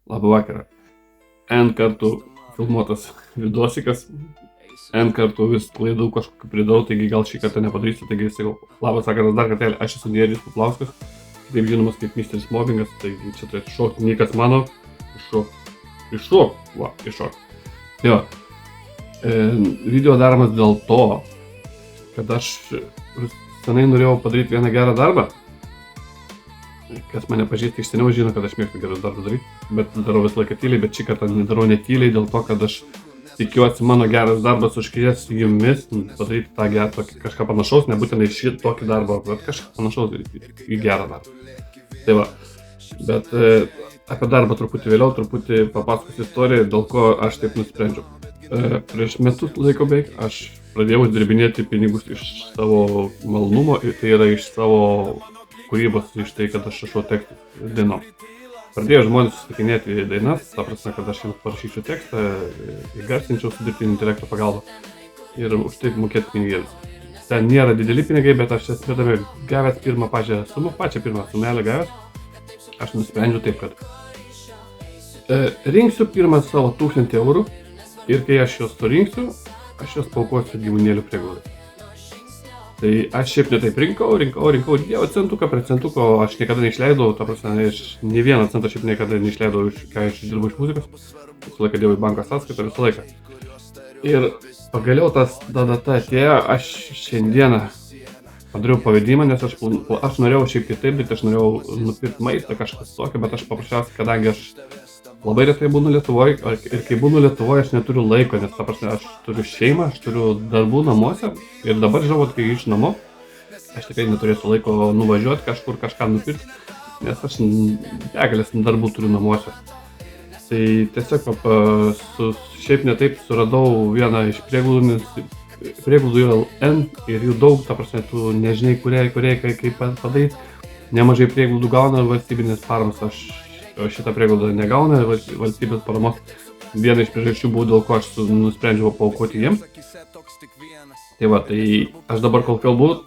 Labą vakarą. N kartų filmuotas vidosikas, N kartų vis klaidų kažkokių pridau, taigi gal šį kartą nepadarysiu, taigi sakau, labas vakaras dar kartelį, aš esu Nerijus Paplauskas, taip žinomas kaip Mr. Mobbingas, taigi čia turėtų šokti Nikas mano, iššok. Jo, video daromas dėl to, kad aš senai norėjau padaryti vieną gerą darbą. Kas mane pažįsta iš seniau žino, kad aš mėgstu gerus darbus daryti, bet darau visą laiką tyliai, bet šį kartą nedarau netyliai dėl to, kad aš tikiuosi mano geras darbas užkrės jumis, padaryti tą gerą, tokį kažką panašaus, nebūtinai šį tokį darbą, bet kažką panašaus į gerą darbą. Tai va, bet apie darbą truputį vėliau, truputį papasakosiu istoriją, dėl ko aš taip nusprendžiau. Prieš metus laiko beveik aš pradėjau uždirbinėti pinigus iš savo malonumo, tai yra iš savo kūrybos, iš tai, kad aš rašau tekstus dainom. Pradėjo žmonės susitikinėti dainas, ta prasme, kad aš jiems parašyčiau tekstą, įgarsinčiau su dirbtinio intelekto pagalba ir už tai mokėti pinigėlius. Ten nėra dideli pinigai, bet aš esmėdami gavęs pačią pirmą sumelę gavęs, aš nusprendžiau taip, kad rinksiu pirmą savo 1000 eurų ir kai aš juos surinksiu, aš juos paaukosiu gyvūnėlių prieglaudai. Tai aš šiaip netaip rinkau, dėjau centuką prie centuko, aš niekada neišleidau, ta prasme, aš ne vieną centą šiaip niekada neišleidau, ką aš dirbu iš muzikos, visą laiką dėjau į banko sąskaitą, visą laiką. Ir pagaliau tas data atėjo, aš šiandieną padariau pavedimą, nes aš norėjau šiaip kitaip, bet aš norėjau nupirkti maistą, kažkas tokio, bet aš paprasčiausiai, kadangi aš labai retai būnu Lietuvoje ir kai būnu Lietuvoje aš neturiu laiko, nes ta prasme aš turiu šeimą, aš turiu darbų namuose ir dabar žinau, kai iš namo, aš tikrai neturėsiu laiko nuvažiuoti kažkur kažką nupirkti, nes aš begalės darbų turiu namuose. Tai tiesiog šiaip netaip suradau vieną iš prieglaudų yra N ir jų daug, ta prasme tu nežinai kuriai kaip padaryti, nemažai prieglaudų gauna valstybinės paramas, aš šitą prieglaudą negauna valstybės paramos. Viena iš priežasčių buvo, dėl ko aš nusprendžiau paaukoti jiems. Tai va, tai aš dabar kol kalbu,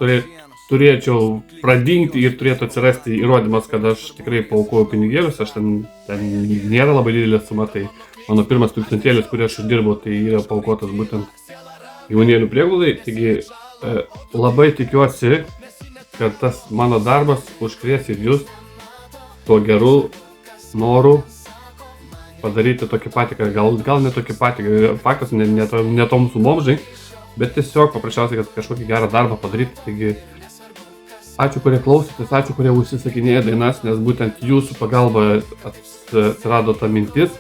turėčiau pradingti ir turėtų atsirasti įrodymas, kad aš tikrai paaukoju pinigėlius, aš ten nėra labai didelė suma, tai mano pirmas 1000, kurį aš uždirbau, tai yra paaukotas būtent gyvūnėlių prieglaudai. Taigi labai tikiuosi, kad tas mano darbas užkrės ir jūs tuo geru noru padaryti tokį patį, gal ne tokį patį, faktas ne tom sumom, žinai, bet tiesiog paprasčiausiai, kad kažkokį gerą darbą padaryti. Taigi, ačiū, kurie klausėtės, ačiū, kurie užsisakinėja dainas, nes būtent jūsų pagalba atsirado ta mintis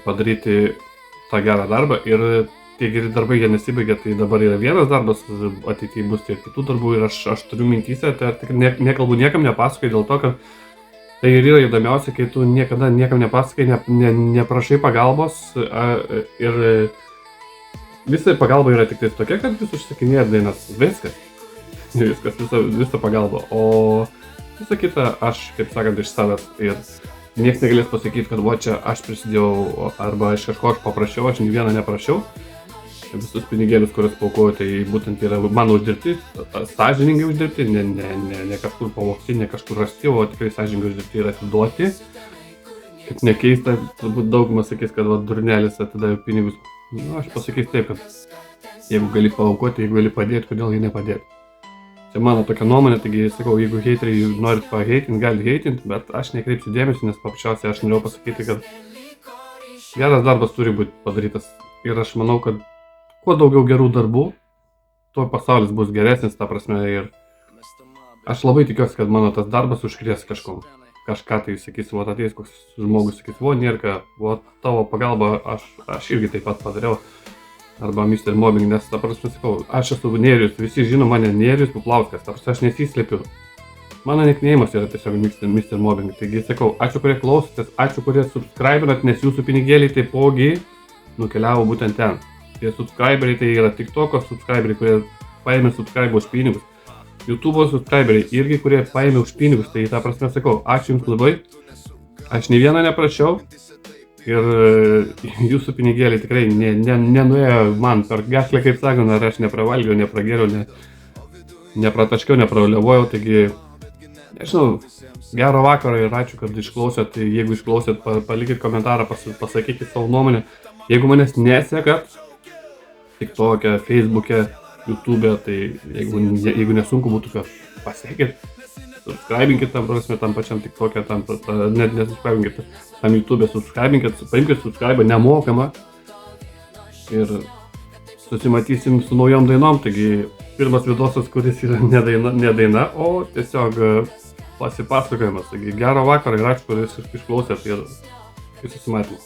padaryti tą gerą darbą ir tie geri darbai jie nesibaigia, tai dabar yra vienas darbas, ateityje bus ir kitų darbų ir aš turiu mintyse, tai nekalbu niekam, nepasakoju dėl to, kad tai ir yra įdomiausia, kai tu niekada niekam nepasakai, neprašai pagalbos ir visa pagalba yra tik tai tokia, kad jūs užsakinėjat dainas. Visa pagalba. O visa kita aš, kaip sakant, iš savęs ir nieks negalės pasakyti, kad va čia aš prisidėjau arba iš kažko aš paprašiau, aš nei vieną neprašiau. Visus pinigėlius, kuriuos paukoju, tai būtent yra mano uždirbti, sąžiningai uždirbti, ne kažkur pavogti, ne kažkur rasti, o tikrai sąžiningai uždirbti ir atiduoti. Kaip nekeista, turbūt daugumas sakys, kad va, durnelis atidavė pinigus. Nu, aš pasakysiu taip, kad jeigu gali paaukoti, jeigu gali padėti, kodėl jie nepadėti. Čia mano tokia nuomonė, taigi sakau, jeigu heiteriai norit paheitinti, gali heitinti, bet aš nekreipsiu dėmesio, nes paprasčiausiai aš norėjau pasakyti, kad geras darbas turi būti padarytas. Ir aš manau, kad kuo daugiau gerų darbų, tuo pasaulis bus geresnis, ta prasme, ir aš labai tikiuosi, kad mano tas darbas užkrės kažkom. Kažką tai sakysiu, va ateis koks žmogus, sakys, va Nierka, va tavo pagalba, aš irgi taip pat padariau, arba Mr. Mobbing, nes ta prasme sakau, aš esu Nerijus, visi žino mane Nerijus Paplauskas, ta prasme aš nesislepiu. Mano nikneimas yra tiesiog Mr. Mobbing, taigi sakau, ačiū, kurie klausotės, ačiū, kurie subscribinat, nes jūsų pinigėliai taipogi nukeliavo būtent ten. Tie subscriberiai tai yra TikToko subscriberiai, kurie paėmė subscribe už pinigus. YouTube'o subscriberiai irgi, kurie paėmė už pinigus. Tai tą prasme sakau, ačiū jums labai. Aš nei vieną neprašiau. Ir jūsų pinigėliai tikrai nenuėjo man per gašlę, kaip sakant, ar aš nepravalgiau, nepragėriau, neprataškiau, nepraliavojau. Taigi Nežinau, gero vakaro ir ačiū, kad išklausėt. Tai jeigu išklausėt, palikit komentarą, pasakykit savo nuomonę. Jeigu manęs nesekat, TikTok'e, Facebook'e, YouTube'e, tai jeigu nesunku būtų, kad pasiekit, subscribinkit tam prasme, tam pačiam TikTok'e, net nesubscribinkit, tam YouTube'e subscribinkit, paimkit subscribe nemokamą ir susimatysim su naujom dainom. Taigi pirmas vidosas, kuris yra ne daina, o tiesiog pasipasakojimas. Taigi gero vakaro ir ačiū, kad jūs išklausėt ir susimatėm.